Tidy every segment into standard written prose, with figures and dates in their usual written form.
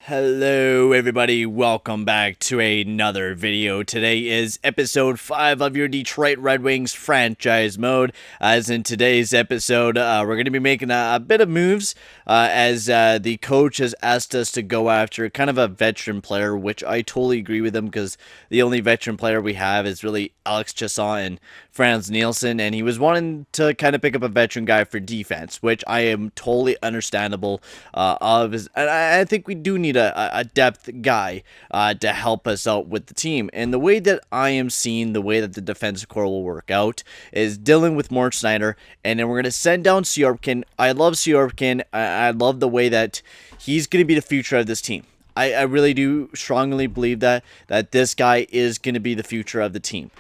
Hello everybody, welcome back to another video. Today is episode 5 of your Detroit Red Wings franchise mode. As in today's episode, we're going to be making a bit of moves as the coach has asked us to go after kind of a veteran player, which I totally agree with him because the only veteran player we have is really Alex Chasson and Frans Nielsen, and he was wanting to kind of pick up a veteran guy for defense, which I am totally understandable of. And I think we do need a depth guy to help us out with the team. And the way that I am seeing the way that the defensive core will work out is dealing with Mort Snyder, and then we're going to send down Syorkin. I love Syorkin. I love the way that he's going to be the future of this team. I really do strongly believe that this guy is going to be the future of the team.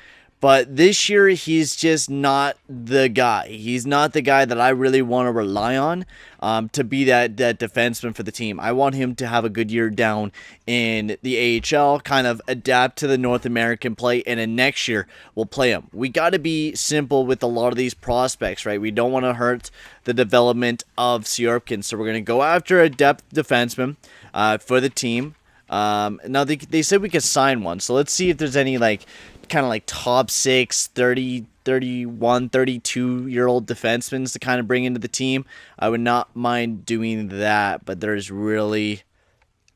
But this year, he's just not the guy. He's not the guy that I really want to rely on to be that defenseman for the team. I want him to have a good year down in the AHL, kind of adapt to the North American play, and then next year, we'll play him. We got to be simple with a lot of these prospects, right? We don't want to hurt the development of Syorkin, so we're going to go after a depth defenseman for the team. Now, they said we could sign one, so let's see if there's any, kind of top 6, 30, 31, 32-year-old defensemen to kind of bring into the team. I would not mind doing that, but there really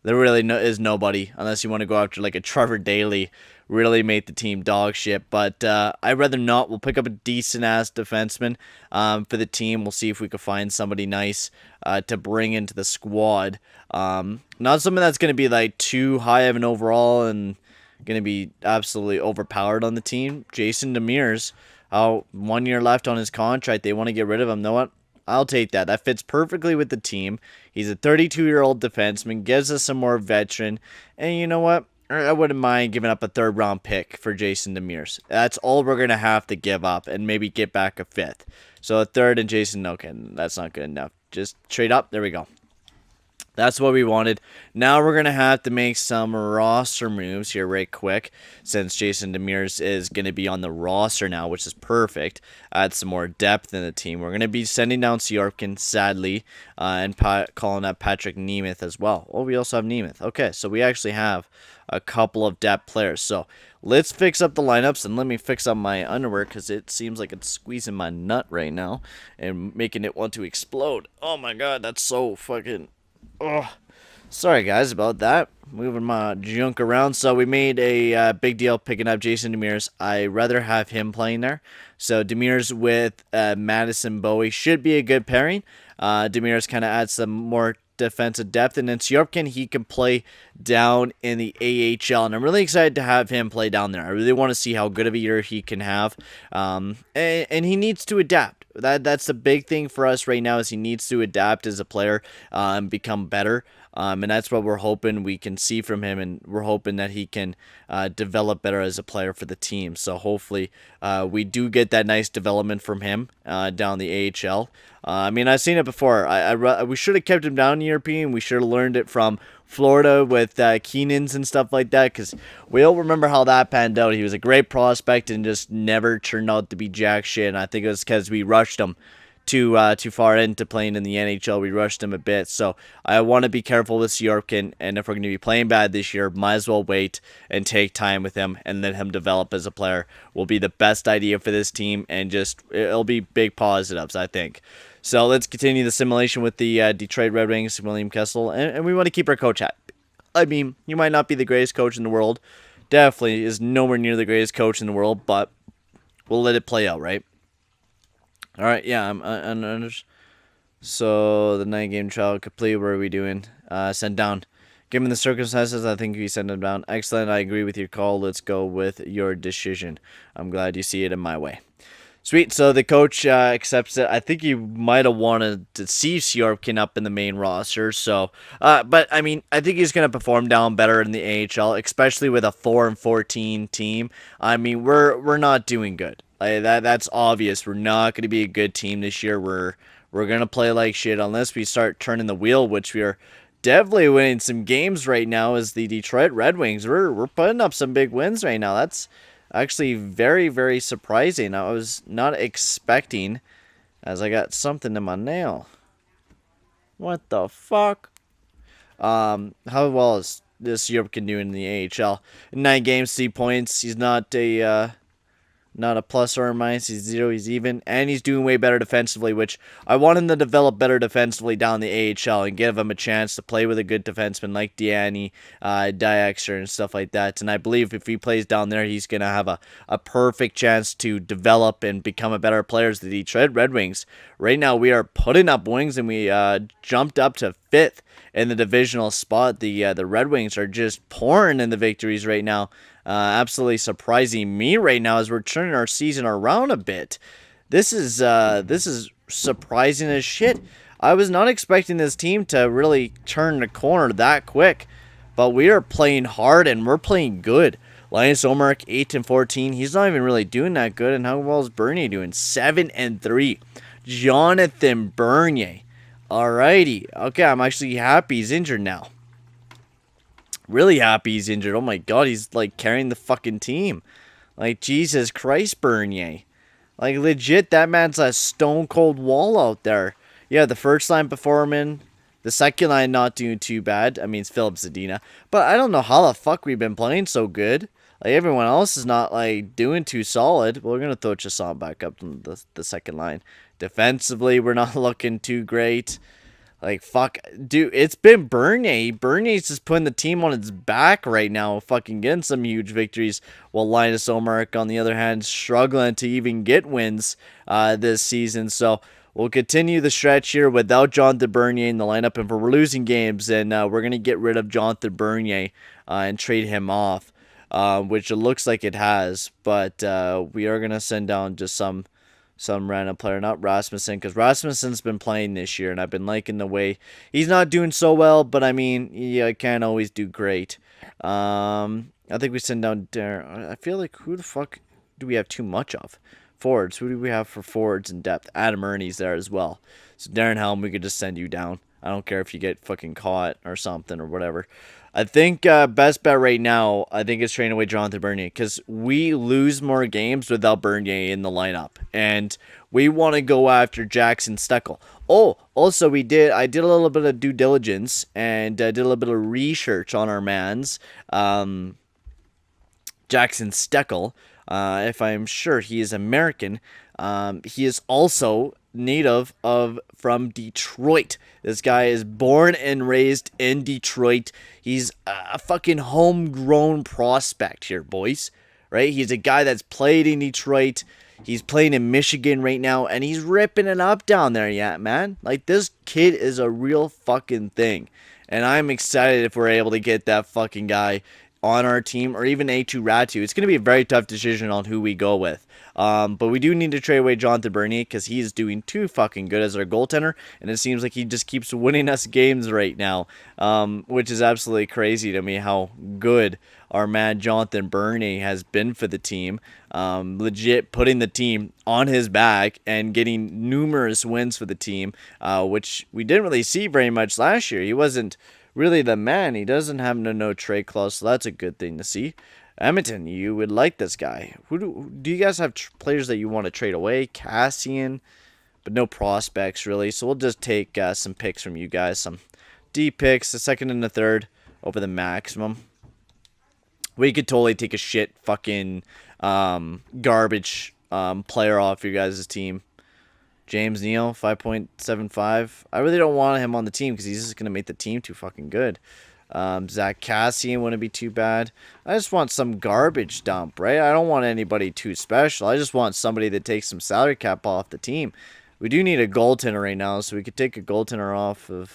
is nobody unless you want to go after a Trevor Daley, really make the team dog shit. But I'd rather not. We'll pick up a decent-ass defenseman for the team. We'll see if we can find somebody nice to bring into the squad. Not something that's going to be too high of an overall and going to be absolutely overpowered on the team. Jason Demers, 1 year left on his contract. They want to get rid of him. Know what? I'll take that. That fits perfectly with the team. He's a 32-year-old defenseman, gives us some more veteran. And you know what? I wouldn't mind giving up a third-round pick for Jason Demers. That's all we're going to have to give up and maybe get back a fifth. So a third and Jason, okay, that's not good enough. Just trade up. There we go. That's what we wanted. Now we're going to have to make some roster moves here right quick since Jason Demers is going to be on the roster now, which is perfect. Add some more depth in the team. We're going to be sending down Syorkin, sadly, and calling up Patrick Nemeth as well. Oh, we also have Nemeth. Okay, so we actually have a couple of depth players. So let's fix up the lineups, and let me fix up my underwear because it seems like it's squeezing my nut right now and making it want to explode. Oh my god, that's so fucking... Oh, sorry guys about that. Moving my junk around. So we made a big deal picking up Jason Demers. I rather have him playing there. So Demers with Madison Bowie should be a good pairing. Demers kind of adds some more defensive depth, and then Syorkin, he can play down in the AHL, and I'm really excited to have him play down there. I really want to see how good of a year he can have, and he needs to adapt. That's the big thing for us right now is he needs to adapt as a player and become better. And that's what we're hoping we can see from him, and we're hoping that he can develop better as a player for the team. So hopefully we do get that nice development from him down the AHL. I mean, I've seen it before. We should have kept him down in European. We should have learned it from Florida with Keenan's and stuff like that, because we all remember how that panned out. He was a great prospect and just never turned out to be jack shit. And I think it was because we rushed him too far into playing in the NHL. We rushed him a bit. So I want to be careful with Syorkin, and if we're going to be playing bad this year, might as well wait and take time with him and let him develop as a player. Will be the best idea for this team, and just it'll be big positives, I think. So let's continue the simulation with the Detroit Red Wings, William Kessel, and we want to keep our coach happy. I mean, you might not be the greatest coach in the world. Definitely is nowhere near the greatest coach in the world, but we'll let it play out, right? All right, yeah, so the 9-game trial complete. What are we doing? Send down. Given the circumstances, I think we send him down. Excellent. I agree with your call. Let's go with your decision. I'm glad you see it in my way. Sweet. So the coach accepts it. I think he might have wanted to see Syorkin up in the main roster. So, but I mean, I think he's going to perform down better in the AHL, especially with a 4-14 team. I mean, we're not doing good. That's obvious. We're not going to be a good team this year. We're going to play like shit unless we start turning the wheel, which we are definitely winning some games right now as the Detroit Red Wings. We're putting up some big wins right now. That's actually very, very surprising. I was not expecting, as I got something in my nail. What the fuck? How well is this European doing in the AHL? 9 games, 3 points. He's not a plus or a minus. He's 0. He's even. And he's doing way better defensively, which I want him to develop better defensively down the AHL and give him a chance to play with a good defenseman like Deaney, DeKeyser, and stuff like that. And I believe if he plays down there, he's going to have a perfect chance to develop and become a better player as the Detroit Red Wings. Right now, we are putting up wings, and we jumped up to 5th in the divisional spot. The Red Wings are just pouring in the victories right now. Absolutely surprising me right now as we're turning our season around a bit. This is surprising as shit. I was not expecting this team to really turn the corner that quick, but we are playing hard and we're playing good. Linus Ullmark 8-14. He's not even really doing that good. And how well is Bernier doing? 7-3. Jonathan Bernier. Alrighty. Okay, I'm actually happy he's injured now. Really happy he's injured. Oh my god, he's like carrying the fucking team. Like, Jesus Christ, Bernier. Like, legit, that man's a stone cold wall out there. Yeah, the first line performing. The second line not doing too bad. I mean, it's Philip Zadina. But I don't know how the fuck we've been playing so good. Like, everyone else is not, like, doing too solid. Well, we're going to throw Chasson back up in the second line. Defensively, we're not looking too great. Like, fuck. Dude, it's been Bernier. Bernier's just putting the team on its back right now, fucking getting some huge victories, while Linus Ullmark, on the other hand, struggling to even get wins this season. So, we'll continue the stretch here without Jonathan Bernier in the lineup, and if we're losing games, then we're going to get rid of Jonathan Bernier and trade him off, which it looks like it has. But we are going to send down just some random player, not Rasmussen, because Rasmussen's been playing this year, and I've been liking the way he's not doing so well, but I mean, yeah, I can't always do great. I think we send down Darren. I feel like, who the fuck do we have too much of? Forwards. Who do we have for forwards in depth? Adam Ernie's there as well. So Darren Helm, we could just send you down. I don't care if you get fucking caught or something or whatever. I think best bet right now, I think, is trading away Jonathan Bernier, because we lose more games without Bernier in the lineup, and we want to go after Jackson Steckel. Oh, also I did a little bit of due diligence and did a little bit of research on our man's Jackson Steckel. If I'm sure he is American, he is also native from Detroit. This guy is born and raised in Detroit. He's a fucking homegrown prospect here, boys. Right? He's a guy that's played in Detroit. He's playing in Michigan right now, and he's ripping it up down there, yeah, man. Like, this kid is a real fucking thing. And I'm excited if we're able to get that fucking guy on our team, or even A2 Ratu. It's going to be a very tough decision on who we go with. But we do need to trade away Jonathan Bernier, because he's doing too fucking good as our goaltender, and it seems like he just keeps winning us games right now, which is absolutely crazy to me how good our man Jonathan Bernier has been for the team. Legit putting the team on his back and getting numerous wins for the team, which we didn't really see very much last year. He wasn't really the man. He doesn't have no trade clause, so that's a good thing to see. Edmonton, you would like this guy. Who do you guys have players that you want to trade away? Cassian, but no prospects really. So we'll just take some picks from you guys, some D picks, the second and the third over the maximum. We could totally take a shit fucking garbage player off your guys' team. James Neal, 5.75. I really don't want him on the team because he's just going to make the team too fucking good. Zach Cassian wouldn't be too bad. I just want some garbage dump, right? I don't want anybody too special. I just want somebody that takes some salary cap off the team. We do need a goaltender right now, so we could take a goaltender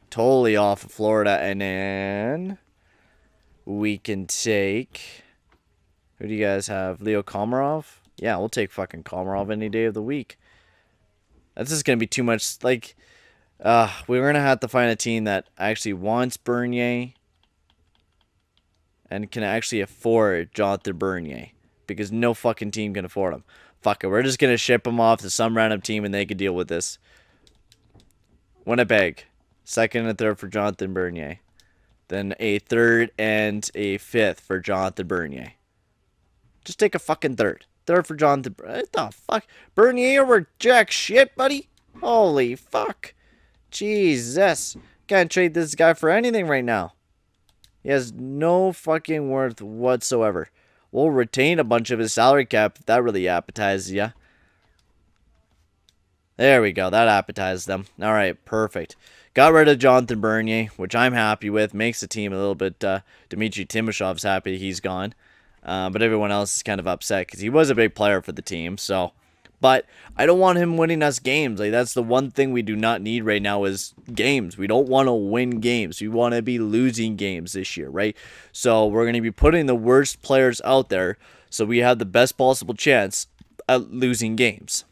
totally off of Florida, and then we can take, who do you guys have? Leo Komarov? Yeah, we'll take fucking Komarov any day of the week. That's just going to be too much. Like, we're going to have to find a team that actually wants Bernier and can actually afford Jonathan Bernier, because no fucking team can afford him. Fuck it. We're just going to ship him off to some random team and they can deal with this. Winnipeg. Second and third for Jonathan Bernier. Then a third and a fifth for Jonathan Bernier. Just take a fucking third. Third for Jonathan. What the fuck? Bernier over jack shit, buddy? Holy fuck. Jesus. Can't trade this guy for anything right now. He has no fucking worth whatsoever. We'll retain a bunch of his salary cap if that really appetizes ya. There we go. That appetized them. All right, perfect. Got rid of Jonathan Bernier, which I'm happy with. Makes the team a little bit... Dmitry Timoshov's happy he's gone. But everyone else is kind of upset because he was a big player for the team. So, but I don't want him winning us games. Like, that's the one thing we do not need right now is games. We don't want to win games. We want to be losing games this year, right? So we're going to be putting the worst players out there so we have the best possible chance at losing games.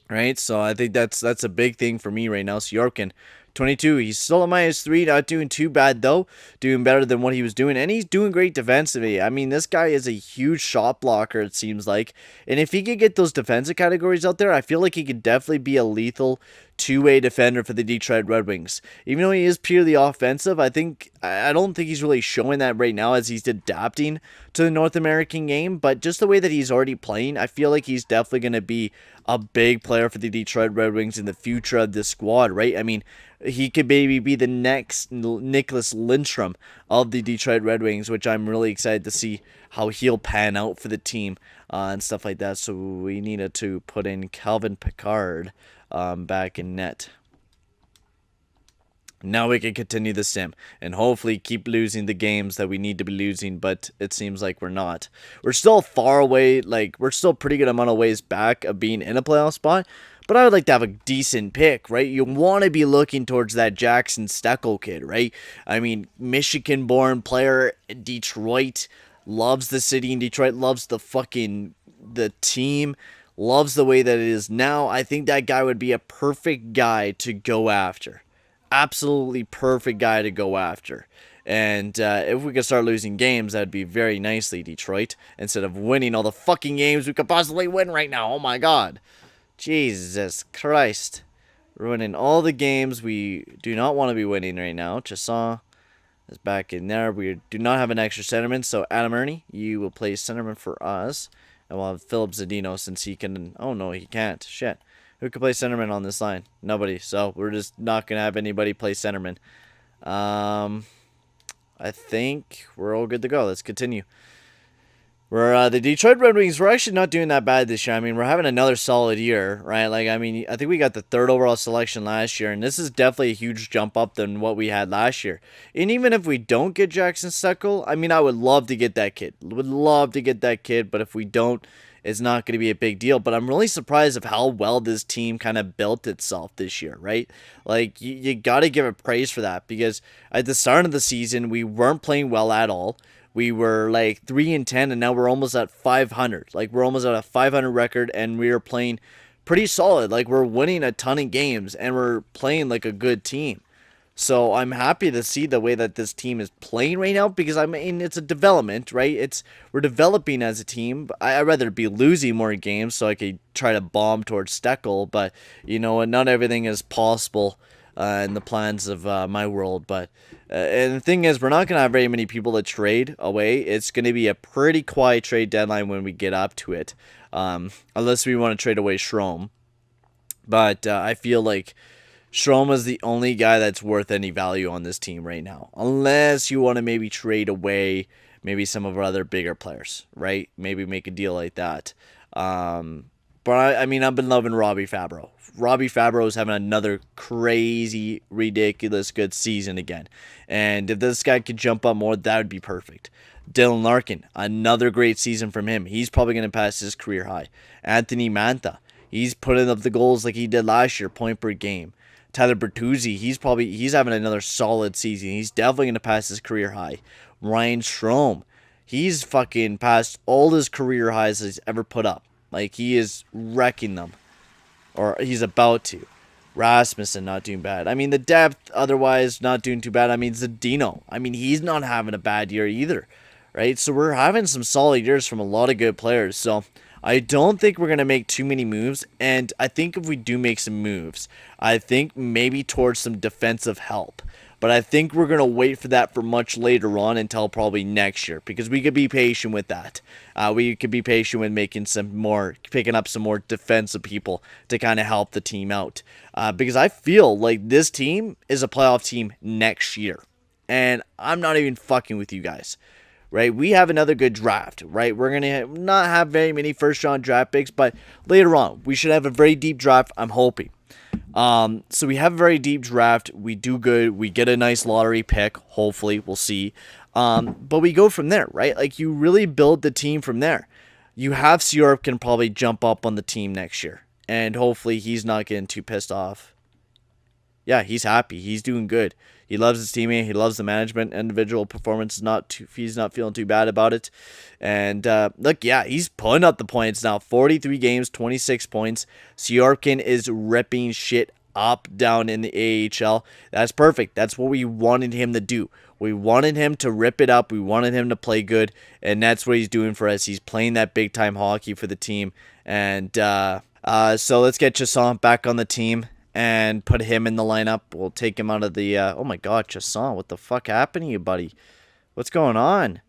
Right? So I think that's a big thing for me right now. Syorkin, 22. He's still a -3, not doing too bad though. Doing better than what he was doing, and he's doing great defensively. I mean, this guy is a huge shot blocker, it seems like. And if he could get those defensive categories out there, I feel like he could definitely be a lethal two-way defender for the Detroit Red Wings. Even though he is purely offensive, I don't think he's really showing that right now as he's adapting to the North American game. But just the way that he's already playing, I feel like he's definitely going to be a big player for the Detroit Red Wings in the future of this squad, right? I mean, he could maybe be the next Nicholas Lindstrom of the Detroit Red Wings, which I'm really excited to see how he'll pan out for the team and stuff like that. So we needed to put in Calvin Pickard back in net. Now we can continue the sim and hopefully keep losing the games that we need to be losing, but it seems like we're not. We're still far away, like we're still a pretty good amount of ways back of being in a playoff spot, but I would like to have a decent pick, right? You want to be looking towards that Jackson Steckel kid, right? I mean, Michigan-born player, Detroit, loves the city in Detroit, loves the team, loves the way that it is now. I think that guy would be a perfect guy to go after. Absolutely perfect guy to go after. And if we could start losing games, that'd be very nicely, Detroit. Instead of winning all the fucking games we could possibly win right now. Oh my god. Jesus Christ. Ruining all the games we do not want to be winning right now. Chasson is back in there. We do not have an extra centerman. So Adam Ernie, you will play centerman for us. And we'll have Philip Zadino since he can... Oh no, he can't. Shit. Who could play centerman on this line? Nobody. So we're just not going to have anybody play centerman. I think we're all good to go. Let's continue. We're the Detroit Red Wings, we're actually not doing that bad this year. I mean, we're having another solid year, right? Like, I mean, I think we got the 3rd overall selection last year, and this is definitely a huge jump up than what we had last year. And even if we don't get Jackson Steckel, I mean, I would love to get that kid. Would love to get that kid, but if we don't, it's not going to be a big deal. But I'm really surprised of how well this team kind of built itself this year, right? Like, you got to give it praise for that, because at the start of the season, we weren't playing well at all. We were like 3-10, and now we're almost at 500. Like, we're almost at a 500 record, and we are playing pretty solid. Like, we're winning a ton of games, and we're playing like a good team. So I'm happy to see the way that this team is playing right now, because I mean, it's a development, right? We're developing as a team. I'd rather be losing more games so I could try to bomb towards Steckel, but you know, not everything is possible in the plans of my world. But and the thing is, we're not going to have very many people to trade away. It's going to be a pretty quiet trade deadline when we get up to it, unless we want to trade away Strome. But I feel like Strome is the only guy that's worth any value on this team right now. Unless you want to maybe trade away maybe some of our other bigger players, right? Maybe make a deal like that. But I mean, I've been loving Robbie Fabro. Robbie Fabro is having another crazy, ridiculous good season again. And if this guy could jump up more, that would be perfect. Dylan Larkin, another great season from him. He's probably going to pass his career high. Anthony Mantha, he's putting up the goals like he did last year, point per game. Tyler Bertuzzi, he's having another solid season. He's definitely going to pass his career high. Ryan Strome, he's fucking passed all his career highs he's ever put up. Like, he is wrecking them. Or he's about to. Rasmussen not doing bad. I mean, the depth otherwise not doing too bad. I mean, Zadino, I mean, he's not having a bad year either. Right? So we're having some solid years from a lot of good players. So I don't think we're going to make too many moves. And I think if we do make some moves, I think maybe towards some defensive help. But I think we're going to wait for that for much later on until probably next year, because we could be patient with that. We could be patient with picking up some more defensive people to kind of help the team out. Because I feel like this team is a playoff team next year. And I'm not even fucking with you guys. Right? We have another good draft, right? We're going to not have very many first-round draft picks, but later on, we should have a very deep draft, I'm hoping. So we have a very deep draft. We do good. We get a nice lottery pick. Hopefully, we'll see. But we go from there, right? Like, you really build the team from there. You have Seorp can probably jump up on the team next year. And hopefully, he's not getting too pissed off. Yeah, he's happy. He's doing good. He loves his teammate. He loves the management. Individual performance he's not feeling too bad about it. And look, yeah, he's putting up the points now. 43 games, 26 points. Seorpkin is ripping shit up down in the AHL. That's perfect. That's what we wanted him to do. We wanted him to rip it up. We wanted him to play good. And that's what he's doing for us. He's playing that big time hockey for the team. And so let's get Chasson back on the team and put him in the lineup. We'll take him out of the... oh my god, Chasson, what the fuck happened to you, buddy? What's going on?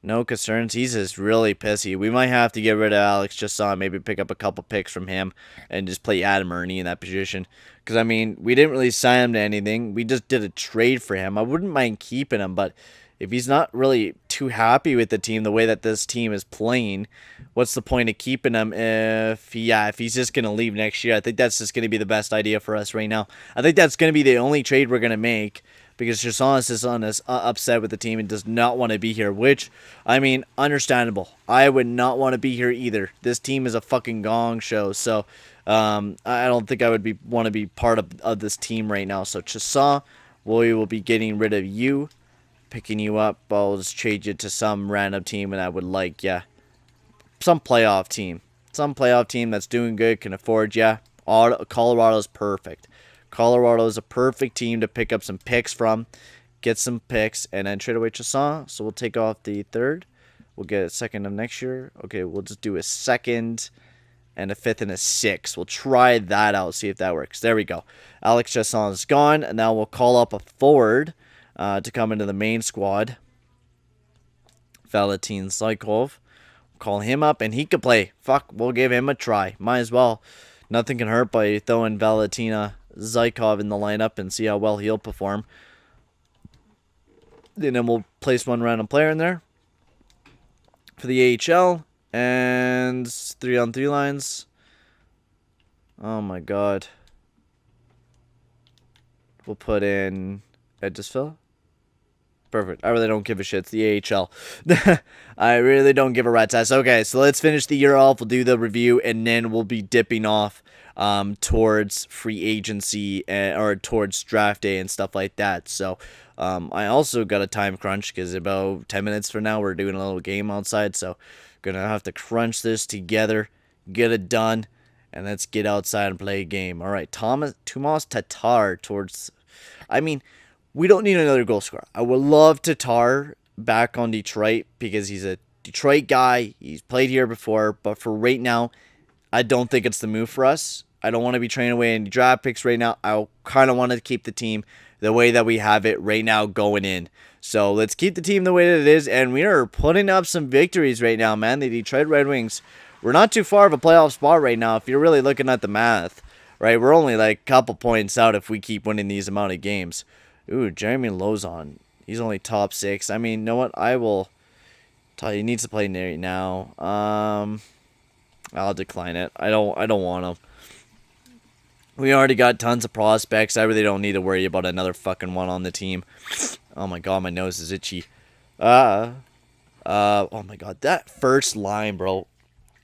No concerns. He's just really pissy. We might have to get rid of Alex Chasson, maybe pick up a couple picks from him and just play Adam Ernie in that position. Because, I mean, we didn't really sign him to anything. We just did a trade for him. I wouldn't mind keeping him, but if he's not really too happy with the team, the way that this team is playing, what's the point of keeping him if he's just going to leave next year? I think that's just going to be the best idea for us right now. I think that's going to be the only trade we're going to make, because Chasson is upset with the team and does not want to be here, which, I mean, understandable. I would not want to be here either. This team is a fucking gong show, so I don't think I would want to be part of this team right now. So Chasson, we will be getting rid of you. Picking you up, I'll just trade you to some random team, and I would like, yeah, some playoff team. Some playoff team that's doing good, can afford, yeah. Colorado's perfect. Colorado's a perfect team to pick up some picks from, get some picks, and then trade away Chasson. So we'll take off the third. We'll get a second of next year. Okay, we'll just do a second and a fifth and a sixth. We'll try that out, see if that works. There we go. Alex Chasson is gone, and now we'll call up a forward to come into the main squad. Valentin Zykov. Call him up, and he could play. Fuck, we'll give him a try. Might as well. Nothing can hurt by throwing Valentina Zykov in the lineup and see how well he'll perform. And then we'll place one random player in there for the AHL. And 3-on-3 lines. Oh my god. We'll put in Edgesville. Perfect. I really don't give a shit. It's the AHL. I really don't give a rat's ass. Okay, so let's finish the year off. We'll do the review, and then we'll be dipping off towards free agency or towards draft day and stuff like that. So I also got a time crunch because about 10 minutes from now we're doing a little game outside. So gonna have to crunch this together, get it done, and let's get outside and play a game. All right, Tomas Tatar towards... I mean... we don't need another goal scorer. I would love Tatar back on Detroit because he's a Detroit guy. He's played here before. But for right now, I don't think it's the move for us. I don't want to be trading away any draft picks right now. I kind of want to keep the team the way that we have it right now going in. So let's keep the team the way that it is. And we are putting up some victories right now, man. The Detroit Red Wings, we're not too far of a playoff spot right now if you're really looking at the math. Right? We're only like a couple points out if we keep winning these amount of games. Ooh, Jeremy Lozon. He's only top 6. I mean, you know what? I will tell you, he needs to play right now. I'll decline it. I don't want him. We already got tons of prospects. I really don't need to worry about another fucking one on the team. Oh my god, my nose is itchy. Oh my god, that first line, bro,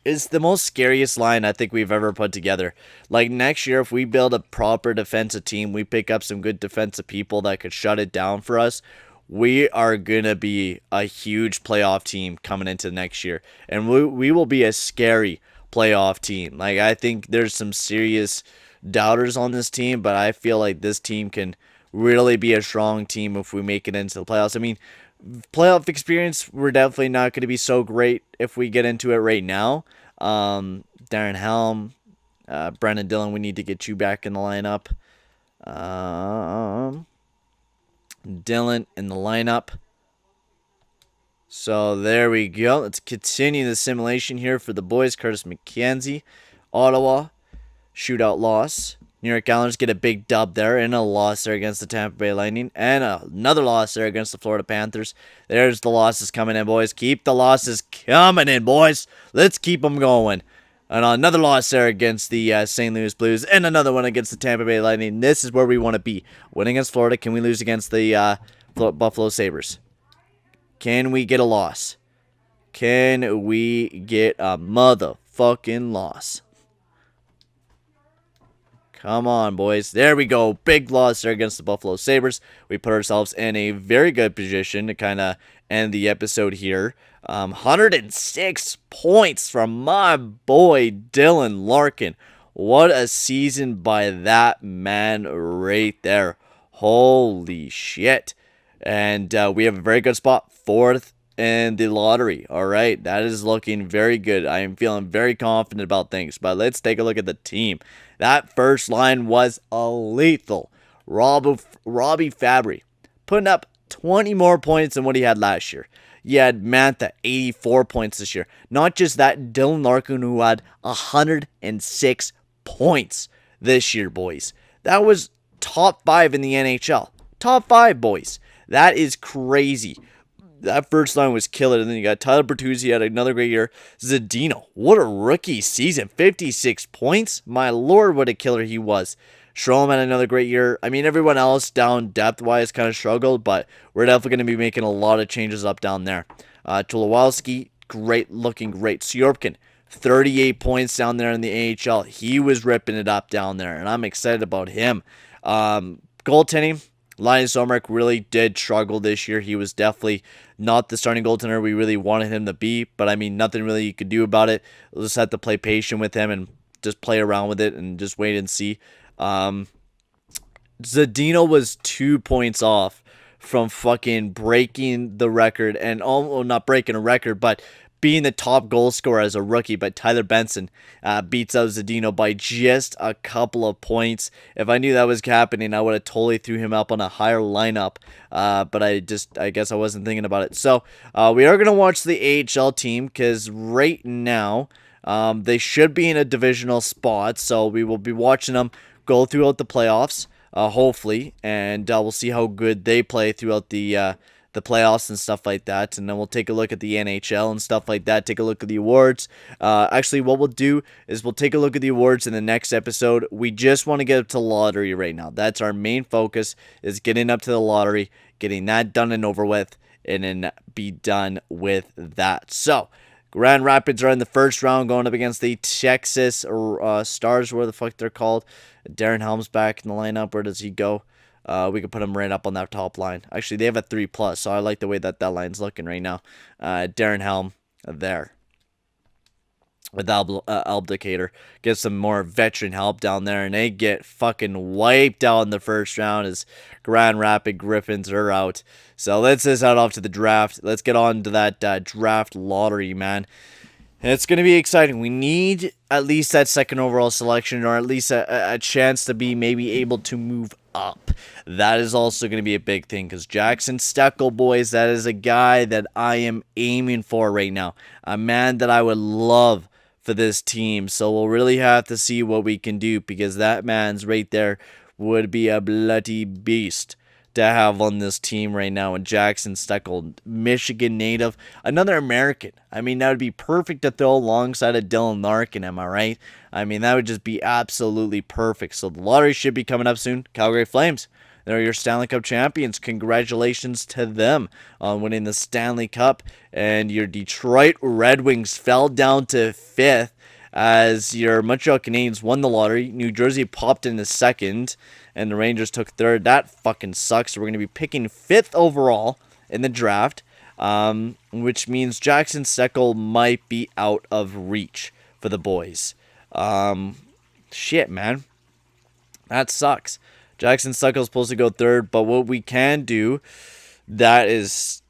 is the most scariest line I think we've ever put together. Like, next year, if we build a proper defensive team, we pick up some good defensive people that could shut it down for us, we are going to be a huge playoff team coming into next year. And we will be a scary playoff team. Like, I think there's some serious doubters on this team, but I feel like this team can really be a strong team if we make it into the playoffs. I mean, playoff experience, we're definitely not going to be so great if we get into it right now. Darren Helm, Brendan Dillon, we need to get you back in the lineup. Dylan in the lineup. So there we go. Let's continue the simulation here for the boys. Curtis McKenzie, Ottawa, shootout loss. New York Islanders get a big dub there and a loss there against the Tampa Bay Lightning. And another loss there against the Florida Panthers. There's the losses coming in, boys. Keep the losses coming in, boys. Let's keep them going. And another loss there against the St. Louis Blues. And another one against the Tampa Bay Lightning. This is where we want to be. Win against Florida. Can we lose against the Buffalo Sabres? Can we get a loss? Can we get a motherfucking loss? Come on, boys. There we go. Big loss there against the Buffalo Sabres. We put ourselves in a very good position to kind of end the episode here. 106 points from my boy Dylan Larkin. What a season by that man right there. Holy shit. And we have a very good spot. 4th in the lottery. All right. That is looking very good. I am feeling very confident about things. But let's take a look at the team. That first line was lethal. Robbie Fabry putting up 20 more points than what he had last year. You had Mantha, 84 points this year. Not just that, Dylan Larkin, who had 106 points this year, boys. That was top 5 in the NHL. Top 5, boys. That is crazy. That first line was killer. And then you got Tyler Bertuzzi had another great year. Zadino, what a rookie season. 56 points. My lord, what a killer he was. Strome had another great year. I mean, everyone else down depth-wise kind of struggled, but we're definitely going to be making a lot of changes up down there. Tulowalski, great, looking great. Syorpkin, 38 points down there in the AHL. He was ripping it up down there, and I'm excited about him. Goaltending, Linus Ullmark really did struggle this year. He was definitely not the starting goaltender we really wanted him to be, but I mean, nothing really you could do about it. We'll just have to play patient with him and just play around with it and just wait and see. Zadino was 2 points off from fucking breaking the record, and not breaking a record, but being the top goal scorer as a rookie. But Tyler Benson beats out Zadino by just a couple of points. If I knew that was happening, I would have totally threw him up on a higher lineup, but I guess I wasn't thinking about it. So we are going to watch the AHL team, because right now they should be in a divisional spot, so we will be watching them go throughout the playoffs, hopefully, and we'll see how good they play throughout the playoffs and stuff like that, and then we'll take a look at the NHL and stuff like that, take a look at the awards. Actually, what we'll do is we'll take a look at the awards in the next episode. We just want to get up to lottery right now. That's our main focus, is getting up to the lottery, getting that done and over with, and then be done with that. So, Grand Rapids are in the first round, going up against the Texas Stars, where the fuck they're called. Darren Helm's back in the lineup. Where does he go? We could put him right up on that top line. Actually, they have a 3+, so I like the way that line's looking right now. Darren Helm there with Abdelkader. Get some more veteran help down there, and they get fucking wiped out in the first round as Grand Rapids Griffins are out. So let's just head off to the draft. Let's get on to that draft lottery, man. It's going to be exciting. We need at least that second overall selection, or at least a chance to be maybe able to move up. That is also going to be a big thing, because Jackson Steckel, boys, that is a guy that I am aiming for right now. A man that I would love for this team. So we'll really have to see what we can do, because that man's right there would be a bloody beast to have on this team right now. And Jackson Steckel, Michigan native, another American. I mean, that would be perfect to throw alongside of Dylan Larkin, am I right? I mean, that would just be absolutely perfect. So the lottery should be coming up soon. Calgary Flames, they're your Stanley Cup champions. Congratulations to them on winning the Stanley Cup. And your Detroit Red Wings fell down to 5th as your Montreal Canadiens won the lottery. New Jersey popped in the second, and the Rangers took third. That fucking sucks. So we're going to be picking 5th overall in the draft, which means Jackson Steckel might be out of reach for the boys. Shit, man. That sucks. Jackson Steckel's supposed to go third, but what we can do, that is,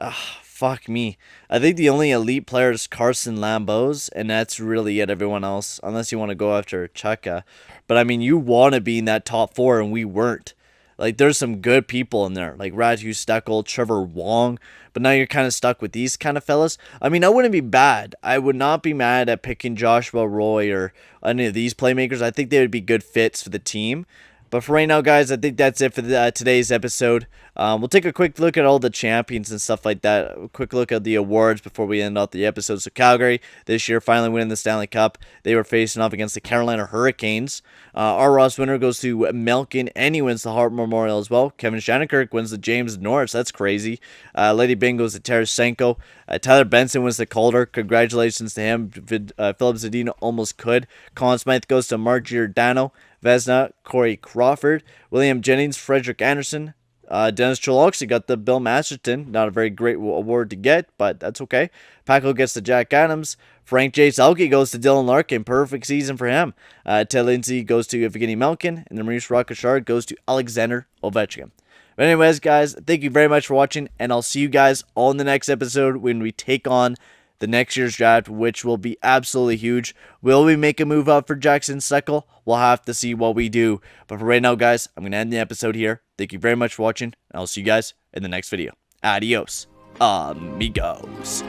fuck me. I think the only elite player is Carson Lambos, and that's really it. Everyone else, unless you want to go after Cheka. But I mean, you want to be in that top 4, and we weren't. Like, there's some good people in there, like Radu Steckel, Trevor Wong, but now you're kind of stuck with these kind of fellas. I mean, I wouldn't be bad. I would not be mad at picking Joshua Roy or any of these playmakers. I think they would be good fits for the team. But for right now, guys, I think that's it for today's episode. We'll take a quick look at all the champions and stuff like that. A quick look at the awards before we end off the episode. So Calgary this year finally winning the Stanley Cup. They were facing off against the Carolina Hurricanes. Our Ross winner goes to Malkin, and he wins the Hart Memorial as well. Kevin Shattenkirk wins the James Norris. That's crazy. Lady Bing goes to Tarasenko. Tyler Benson wins the Calder. Congratulations to him. Philip Zadina almost could. Conn Smythe goes to Mark Giordano. Vesna, Corey Crawford, William Jennings, Frederick Anderson, Dennis Cholokshi got the Bill Masterton. Not a very great award to get, but that's okay. Paco gets the Jack Adams. Frank J. Selke goes to Dylan Larkin. Perfect season for him. Ted Lindsay goes to Evgeny Malkin, and the Maurice Rockachard goes to Alexander Ovechkin. But anyways, guys, thank you very much for watching, and I'll see you guys on the next episode when we take on the next year's draft, which will be absolutely huge. Will we make a move up for Jackson Steckel? We'll have to see what we do. But for right now, guys, I'm going to end the episode here. Thank you very much for watching, and I'll see you guys in the next video. Adios, amigos.